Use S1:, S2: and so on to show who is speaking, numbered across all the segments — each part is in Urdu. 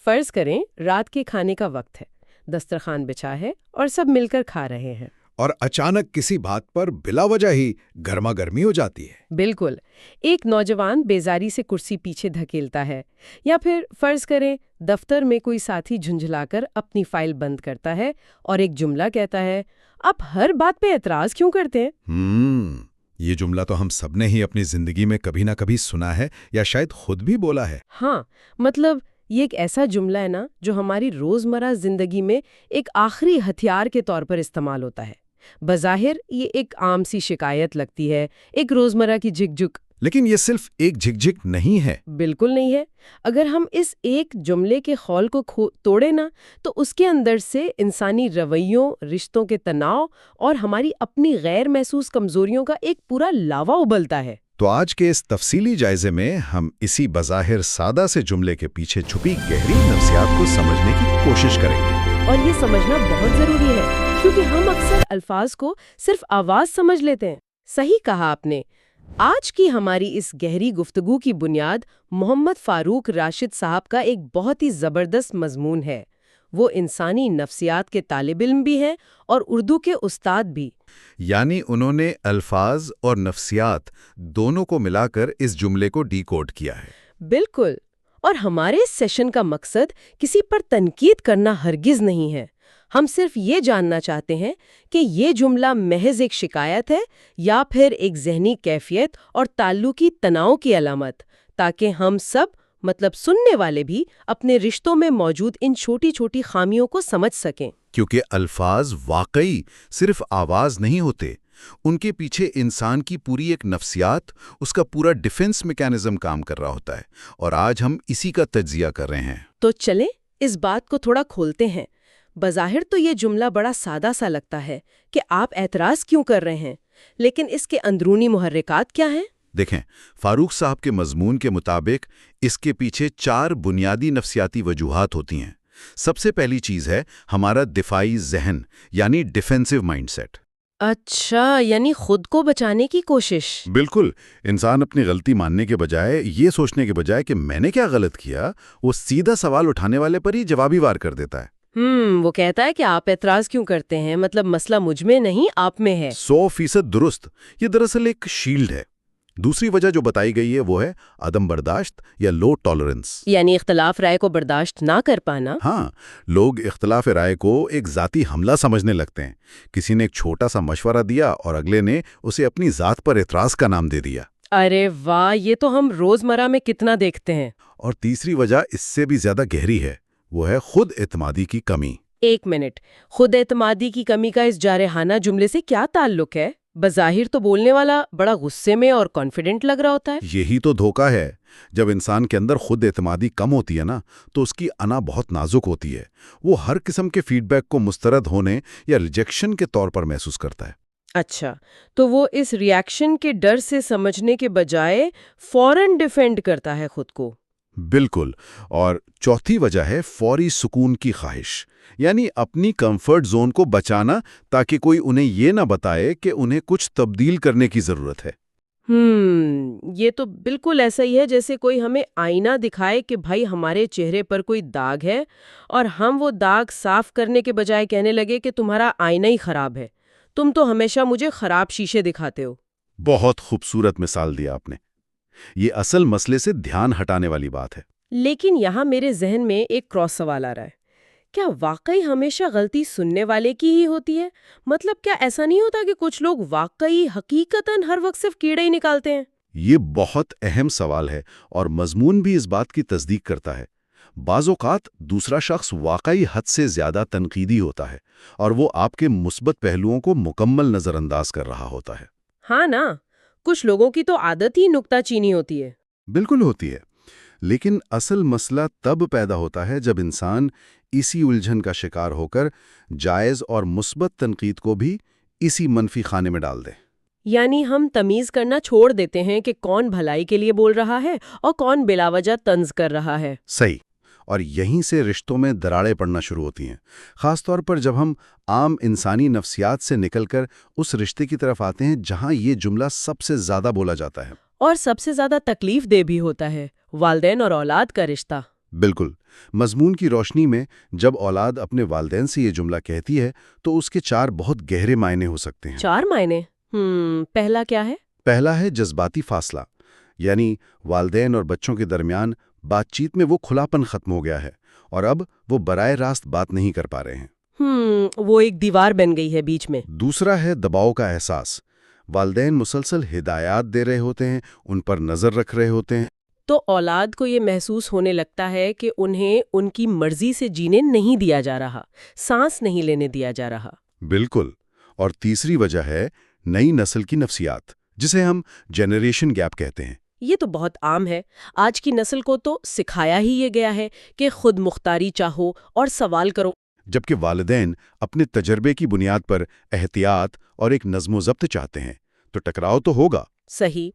S1: فرض کریں رات کے کھانے کا وقت ہے، دسترخوان بچھا ہے اور سب مل کر کھا رہے ہیں،
S2: اور اچانک کسی بات پر بلا وجہ ہی گرما گرمی ہو جاتی ہے۔
S1: بالکل، ایک نوجوان بیزاری سے کرسی پیچھے دھکیلتا ہے، یا پھر فرض کریں دفتر میں کوئی ساتھی جھنجھلا کر اپنی فائل بند کرتا ہے اور ایک جملہ کہتا ہے، آپ ہر بات پہ اعتراض کیوں کرتے ہیں؟
S2: یہ جملہ تو ہم سب نے ہی اپنی زندگی میں کبھی نہ کبھی سنا ہے یا شاید خود بھی بولا ہے۔
S1: ہاں، مطلب یہ ایک ایسا جملہ ہے نا جو ہماری روزمرہ زندگی میں ایک آخری ہتھیار کے طور پر استعمال ہوتا ہے۔ بظاہر یہ ایک عام سی شکایت لگتی ہے، ایک روزمرہ کی جھک جھک،
S2: لیکن یہ صرف ایک جھک جھک نہیں ہے۔
S1: بالکل نہیں ہے۔ اگر ہم اس ایک جملے کے خول کو توڑے نا تو اس کے اندر سے انسانی رویوں، رشتوں کے تناؤ اور ہماری اپنی غیر محسوس کمزوریوں کا ایک پورا لاوا ابلتا ہے۔
S2: تو آج کے اس تفصیلی جائزے میں ہم اسی بظاہر سادہ سے جملے کے پیچھے چھپی گہری نفسیات کو سمجھنے کی کوشش کریں گے۔
S1: اور یہ سمجھنا بہت ضروری ہے کیونکہ ہم اکثر الفاظ کو صرف آواز سمجھ لیتے ہیں۔ صحیح کہا آپ نے۔ آج کی ہماری اس گہری گفتگو کی بنیاد محمد فاروق راشد صاحب کا ایک بہت ہی زبردست مضمون ہے۔ وہ انسانی نفسیات کے طالب علم بھی ہیں اور اردو کے استاد بھی۔
S2: یعنی انہوں نے الفاظ اور نفسیات دونوں کو ملا کر اس جملے کو ڈی کوڈ کیا ہے۔
S1: بالکل، اور ہمارے اس سیشن کا مقصد کسی پر تنقید کرنا ہرگز نہیں ہے۔ ہم صرف یہ جاننا چاہتے ہیں کہ یہ جملہ محض ایک شکایت ہے یا پھر ایک ذہنی کیفیت اور تعلقی تناؤ کی علامت، تاکہ ہم سب، مطلب سننے والے بھی، اپنے رشتوں میں موجود ان چھوٹی چھوٹی خامیوں کو سمجھ سکیں۔
S2: کیونکہ الفاظ واقعی صرف آواز نہیں ہوتے، ان کے پیچھے انسان کی پوری ایک نفسیات، اس کا پورا ڈیفنس میکینزم کام کر رہا ہوتا ہے، اور آج ہم اسی کا تجزیہ کر رہے ہیں۔
S1: تو چلیں اس بات کو تھوڑا کھولتے ہیں۔ بظاہر تو یہ جملہ بڑا سادہ سا لگتا ہے کہ آپ اعتراض کیوں کر رہے ہیں، لیکن اس کے اندرونی محرکات کیا ہیں؟
S2: دیکھیں، فاروق صاحب کے مضمون کے مطابق اس کے پیچھے 4 بنیادی نفسیاتی وجوہات ہوتی ہیں۔ سب سے پہلی چیز ہے ہمارا دفاعی ذہن، یعنی ڈیفینسو مائنڈ سیٹ۔
S1: اچھا، یعنی خود کو بچانے کی کوشش۔
S2: بالکل، انسان اپنی غلطی ماننے کے بجائے، یہ سوچنے کے بجائے کہ میں نے کیا غلط کیا، وہ سیدھا سوال اٹھانے والے پر ہی جوابی وار کر دیتا ہے۔
S1: وہ کہتا ہے کہ آپ اعتراض کیوں کرتے ہیں، مطلب مسئلہ مجھ میں نہیں آپ میں ہے۔
S2: 100% درست۔ یہ دراصل ایک شیلڈ ہے۔ دوسری وجہ جو بتائی گئی ہے وہ ہے عدم برداشت یا لو ٹالرنس،
S1: یعنی اختلاف رائے کو برداشت نہ کر پانا۔
S2: ہاں، لوگ اختلاف رائے کو ایک ذاتی حملہ سمجھنے لگتے ہیں۔ کسی نے ایک چھوٹا سا مشورہ دیا اور اگلے نے اسے اپنی ذات پر اعتراض کا نام دے دیا۔
S1: ارے واہ، یہ تو ہم روزمرہ میں کتنا دیکھتے ہیں۔
S2: اور تیسری وجہ اس سے بھی زیادہ گہری ہے، وہ ہے خود اعتمادی کی کمی۔
S1: ایک منٹ، خود اعتمادی کی کمی کا اس جارحانہ جملے سے کیا تعلق ہے؟ بظاہر تو بولنے والا بڑا غصے میں اور کانفیڈنٹ لگ رہا ہوتا ہے۔
S2: یہی تو دھوکہ ہے۔ جب انسان کے اندر خود اعتمادی کم ہوتی ہے نا، تو اس کی انا بہت نازک ہوتی ہے۔ وہ ہر قسم کے فیڈ بیک کو مسترد ہونے یا ریجیکشن کے طور پر محسوس کرتا ہے۔
S1: اچھا، تو وہ اس ری ایکشن کے ڈر سے سمجھنے کے بجائے فوراً ڈیفینڈ کرتا ہے خود کو۔
S2: بالکل۔ اور چوتھی وجہ ہے فوری سکون کی خواہش، یعنی اپنی کمفرٹ زون کو بچانا تاکہ کوئی انہیں یہ نہ بتائے کہ انہیں کچھ تبدیل کرنے کی ضرورت ہے۔
S1: یہ تو بالکل ایسا ہی ہے جیسے کوئی ہمیں آئینہ دکھائے کہ بھائی ہمارے چہرے پر کوئی داغ ہے، اور ہم وہ داغ صاف کرنے کے بجائے کہنے لگے کہ تمہارا آئینہ ہی خراب ہے، تم تو ہمیشہ مجھے خراب شیشے دکھاتے ہو۔
S2: بہت خوبصورت مثال دیا آپ نے۔ یہ اصل مسئلے سے دھیان ہٹانے والی بات ہے۔
S1: لیکن یہاں میرے ذہن میں ایک کراس سوال آ رہا ہے، کیا واقعی ہمیشہ غلطی سننے والے کی ہی ہوتی ہے؟ مطلب کیا ایسا نہیں ہوتا کہ کچھ لوگ واقعی حقیقتاً ہر وقت صرف کیڑے ہی نکالتے ہیں؟
S2: یہ بہت اہم سوال ہے، اور مضمون بھی اس بات کی تصدیق کرتا ہے۔ بعض اوقات دوسرا شخص واقعی حد سے زیادہ تنقیدی ہوتا ہے، اور وہ آپ کے مثبت پہلوؤں کو مکمل نظر انداز کر رہا ہوتا ہے۔
S1: ہاں نا، کچھ لوگوں کی تو عادت ہی نکتہ چینی ہوتی ہے۔
S2: بالکل ہوتی ہے، لیکن اصل مسئلہ تب پیدا ہوتا ہے جب انسان اسی الجھن کا شکار ہو کر جائز اور مثبت تنقید کو بھی اسی منفی خانے میں ڈال دے۔
S1: یعنی ہم تمیز کرنا چھوڑ دیتے ہیں کہ کون بھلائی کے لیے بول رہا ہے اور کون بلا وجہ طنز کر رہا ہے۔
S2: صحیح، اور یہیں سے رشتوں میں دراڑیں پڑنا شروع ہوتی ہیں، خاص طور پر جب ہم عام انسانی نفسیات سے نکل کر اس رشتے کی طرف آتے ہیں جہاں یہ جملہ سب سے زیادہ بولا جاتا ہے،
S1: اور سب سے زیادہ تکلیف دہ بھی ہوتا ہے، والدین اور اولاد کا رشتہ۔
S2: بالکل، مضمون کی روشنی میں جب اولاد اپنے والدین سے یہ جملہ کہتی ہے تو اس کے 4 بہت گہرے معنی ہو سکتے ہیں۔
S1: 4 معنی؟ پہلا کیا ہے؟
S2: پہلا ہے جذباتی فاصلہ، یعنی والدین اور بچوں کے درمیان بات چیت میں وہ کھلاپن ختم ہو گیا ہے اور اب وہ براہ راست بات نہیں کر پا رہے ہیں۔
S1: وہ ایک دیوار بن گئی ہے بیچ میں۔
S2: دوسرا ہے دباؤ کا احساس، والدین مسلسل ہدایات دے رہے ہوتے ہیں، ان پر نظر رکھ رہے ہوتے ہیں۔
S1: تو اولاد کو یہ محسوس ہونے لگتا ہے کہ انہیں ان کی مرضی سے جینے نہیں دیا جا رہا، سانس نہیں لینے دیا جا رہا۔
S2: بالکل، اور تیسری وجہ ہے نئی نسل کی نفسیات، جسے ہم جنریشن گیپ کہتے ہیں۔
S1: یہ تو بہت عام ہے، آج کی نسل کو تو سکھایا ہی یہ گیا ہے کہ خود مختاری چاہو اور سوال کرو،
S2: جبکہ والدین اپنے تجربے کی بنیاد پر احتیاط اور ایک نظم و ضبط چاہتے ہیں، تو ٹکراؤ تو ہوگا۔
S1: صحیح۔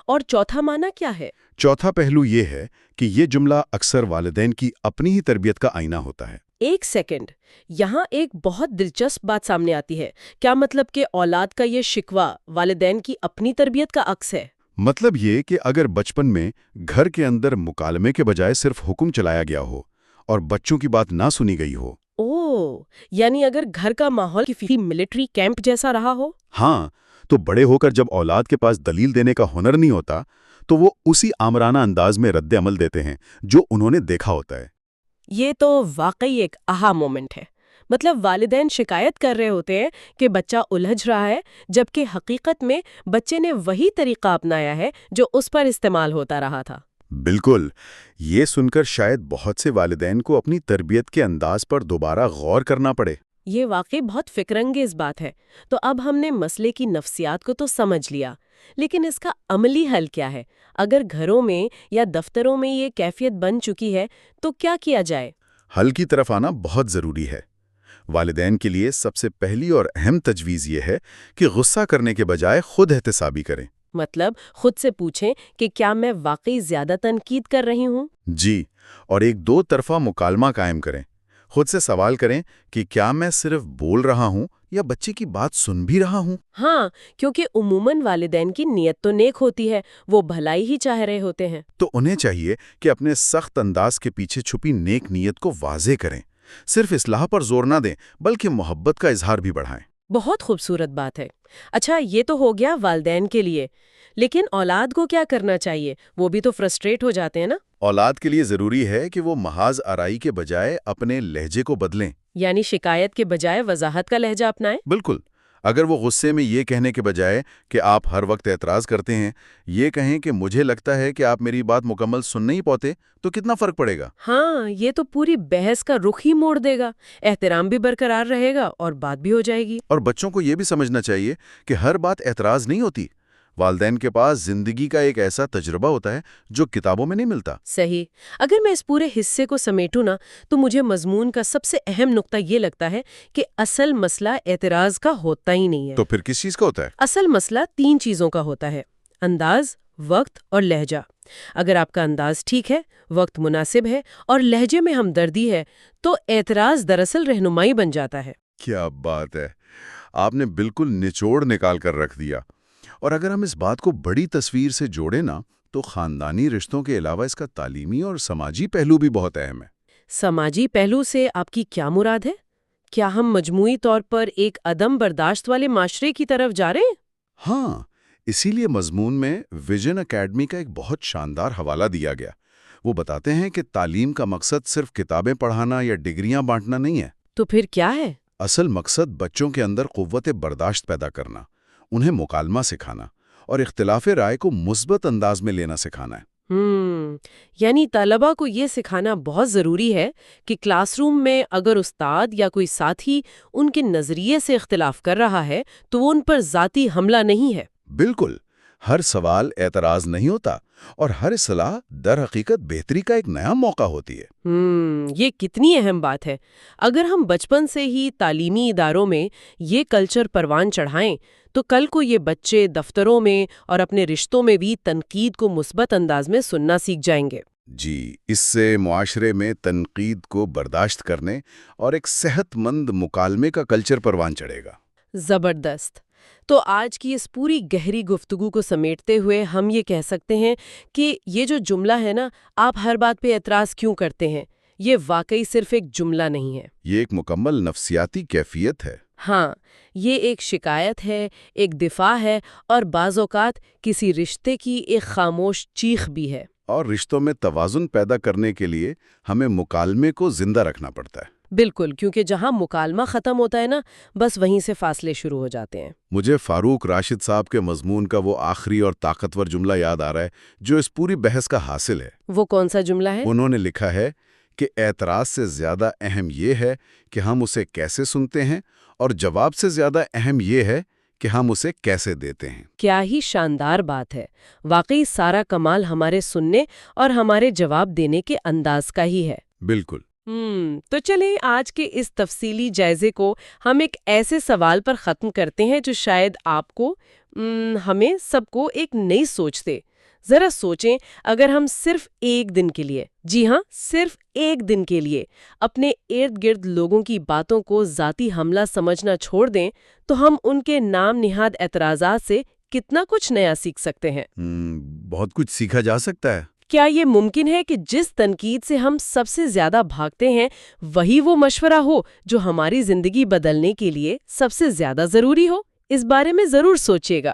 S1: اور چوتھا معنی کیا ہے؟
S2: چوتھا پہلو یہ ہے کہ یہ جملہ اکثر والدین کی اپنی ہی تربیت کا آئینہ ہوتا ہے۔
S1: ایک سیکنڈ، یہاں ایک بہت دلچسپ بات سامنے آتی ہے۔ کیا مطلب کہ اولاد کا یہ شکوہ والدین کی اپنی تربیت کا عکس ہے؟
S2: مطلب یہ کہ اگر بچپن میں گھر کے اندر مکالمے کے بجائے صرف حکم چلایا گیا ہو اور بچوں کی بات نہ سنی گئی ہو۔
S1: یعنی اگر گھر کا ماحول کسی ملٹری کیمپ جیسا رہا ہو؟
S2: ہاں، تو بڑے ہو کر جب اولاد کے پاس دلیل دینے کا ہنر نہیں ہوتا تو وہ اسی آمرانہ انداز میں رد عمل دیتے ہیں جو انہوں نے دیکھا ہوتا ہے۔
S1: یہ تو واقعی ایک آہا مومنٹ ہے۔ مطلب والدین شکایت کر رہے ہوتے ہیں کہ بچہ الجھ رہا ہے، جبکہ حقیقت میں بچے نے وہی طریقہ اپنایا ہے جو اس پر استعمال ہوتا رہا تھا۔
S2: بالکل، یہ سن کر شاید بہت سے والدین کو اپنی تربیت کے انداز پر دوبارہ غور کرنا پڑے۔
S1: یہ واقعی بہت فکر انگیز بات ہے۔ تو اب ہم نے مسئلے کی نفسیات کو تو سمجھ لیا، لیکن اس کا عملی حل کیا ہے؟ اگر گھروں میں یا دفتروں میں یہ کیفیت بن چکی ہے تو کیا کیا جائے؟
S2: حل کی طرف آنا بہت ضروری ہے۔ والدین کے لیے سب سے پہلی اور اہم تجویز یہ ہے کہ غصہ کرنے کے بجائے خود احتسابی کریں۔
S1: مطلب خود سے پوچھیں کہ کیا میں واقعی زیادہ تنقید کر رہی ہوں؟
S2: جی، اور ایک دو طرفہ مکالمہ قائم کریں۔ خود سے سوال کریں کہ کیا میں صرف بول رہا ہوں یا بچے کی بات سن بھی رہا ہوں؟
S1: ہاں، کیونکہ عموماً والدین کی نیت تو نیک ہوتی ہے، وہ بھلائی ہی چاہ رہے ہوتے ہیں۔
S2: تو انہیں چاہیے کہ اپنے سخت انداز کے پیچھے چھپی نیک نیت کو واضح کریں، صرف اصلاح پر زور نہ دیں بلکہ محبت کا اظہار بھی بڑھائیں۔
S1: بہت خوبصورت بات ہے۔ اچھا، یہ تو ہو گیا والدین کے لیے، لیکن اولاد کو کیا کرنا چاہیے؟ وہ بھی تو فرسٹریٹ ہو جاتے ہیں نا۔
S2: اولاد کے لیے ضروری ہے کہ وہ محض آرائی کے بجائے اپنے لہجے کو بدلیں۔
S1: یعنی شکایت کے بجائے وضاحت کا لہجہ اپنائیں۔
S2: بالکل، اگر وہ غصے میں یہ کہنے کے بجائے کہ آپ ہر وقت اعتراض کرتے ہیں، یہ کہیں کہ مجھے لگتا ہے کہ آپ میری بات مکمل سن نہیں پاتے، تو کتنا فرق پڑے گا؟
S1: ہاں، یہ تو پوری بحث کا رخ ہی موڑ دے گا، احترام بھی برقرار رہے گا اور بات بھی ہو جائے گی۔
S2: اور بچوں کو یہ بھی سمجھنا چاہیے کہ ہر بات اعتراض نہیں ہوتی۔ والدین کے پاس زندگی کا ایک ایسا تجربہ ہوتا ہے جو کتابوں میں نہیں ملتا۔
S1: صحیح۔ اگر میں اس پورے حصے کو سمیٹوں نا تو مجھے مضمون کا سب سے اہم نقطہ یہ لگتا ہے کہ اصل مسئلہ اعتراض کا ہوتا ہی نہیں ہے۔
S2: تو پھر کس چیز کا ہوتا ہے؟
S1: اصل مسئلہ 3 چیزوں کا ہوتا ہے: انداز، وقت اور لہجہ۔ اگر آپ کا انداز ٹھیک ہے، وقت مناسب ہے اور لہجے میں ہمدردی ہے تو اعتراض دراصل رہنمائی بن جاتا ہے۔
S2: کیا بات ہے! آپ نے بالکل نچوڑ نکال کر رکھ دیا۔ اور اگر ہم اس بات کو بڑی تصویر سے جوڑیں نا تو خاندانی رشتوں کے علاوہ اس کا تعلیمی اور سماجی پہلو بھی بہت اہم ہے۔
S1: سماجی پہلو سے آپ کی کیا مراد ہے؟ کیا ہم مجموعی طور پر ایک عدم برداشت والے معاشرے کی طرف جا رہے ہیں؟
S2: ہاں، اسی لیے مضمون میں ویژن اکیڈمی کا ایک بہت شاندار حوالہ دیا گیا۔ وہ بتاتے ہیں کہ تعلیم کا مقصد صرف کتابیں پڑھانا یا ڈگریاں بانٹنا نہیں ہے۔
S1: تو پھر کیا ہے؟
S2: اصل مقصد بچوں کے اندر قوت برداشت پیدا کرنا، انہیں مکالمہ سکھانا اور اختلاف رائے کو مثبت انداز میں لینا سکھانا ہے۔
S1: یعنی طلبہ کو یہ سکھانا بہت ضروری ہے کہ کلاس روم میں اگر استاد یا کوئی ساتھی ان کے نظریے سے اختلاف کر رہا ہے تو وہ ان پر ذاتی حملہ نہیں ہے۔
S2: بالکل، ہر سوال اعتراض نہیں ہوتا اور ہر اصلاح در حقیقت بہتری کا ایک نیا موقع ہوتی ہے۔
S1: یہ کتنی اہم بات ہے۔ اگر ہم بچپن سے ہی تعلیمی اداروں میں یہ کلچر پروان چڑھائیں تو کل کو یہ بچے دفتروں میں اور اپنے رشتوں میں بھی تنقید کو مثبت انداز میں سننا سیکھ جائیں گے۔
S2: جی، اس سے معاشرے میں تنقید کو برداشت کرنے اور ایک صحت مند مکالمے کا کلچر پروان چڑھے گا۔
S1: زبردست۔ تو آج کی اس پوری گہری گفتگو کو سمیٹتے ہوئے ہم یہ کہہ سکتے ہیں کہ یہ جو جملہ ہے نا، آپ ہر بات پہ اعتراض کیوں کرتے ہیں، یہ واقعی صرف ایک جملہ نہیں ہے۔
S2: یہ ایک مکمل نفسیاتی کیفیت ہے۔
S1: ہاں، یہ ایک شکایت ہے، ایک دفاع ہے، اور بعض اوقات کسی رشتے کی ایک خاموش چیخ بھی ہے۔
S2: اور رشتوں میں توازن پیدا کرنے کے لیے ہمیں مکالمے کو زندہ رکھنا پڑتا ہے۔
S1: بالکل، کیونکہ جہاں مکالمہ ختم ہوتا ہے نا، بس وہیں سے فاصلے شروع ہو جاتے ہیں۔
S2: مجھے فاروق راشد صاحب کے مضمون کا وہ آخری اور طاقتور جملہ یاد آ رہا ہے جو اس پوری بحث کا حاصل ہے۔
S1: وہ کون سا جملہ ہے؟
S2: انہوں نے لکھا ہے کہ اعتراض سے زیادہ اہم یہ ہے کہ ہم اسے کیسے سنتے ہیں، اور جواب سے زیادہ اہم یہ ہے کہ ہم اسے کیسے دیتے ہیں۔
S1: کیا ہی شاندار بات ہے! واقعی سارا کمال ہمارے سننے اور ہمارے جواب دینے کے انداز کا ہی ہے۔
S2: بالکل۔
S1: تو چلیں آج کے اس تفصیلی جائزے کو ہم ایک ایسے سوال پر ختم کرتے ہیں جو شاید آپ کو ہمیں سب کو ایک نئی سوچ دے۔ ذرا سوچیں، اگر ہم صرف ایک دن کے لیے، جی ہاں صرف ایک دن کے لیے، اپنے ارد گرد لوگوں کی باتوں کو ذاتی حملہ سمجھنا چھوڑ دیں تو ہم ان کے نام نہاد اعتراضات سے کتنا کچھ نیا سیکھ سکتے ہیں۔
S2: بہت کچھ سیکھا جا سکتا ہے۔
S1: کیا یہ ممکن ہے کہ جس تنقید سے ہم سب سے زیادہ بھاگتے ہیں وہی وہ مشورہ ہو جو ہماری زندگی بدلنے کے لیے سب سے زیادہ ضروری ہو؟ اس بارے میں ضرور سوچیے گا۔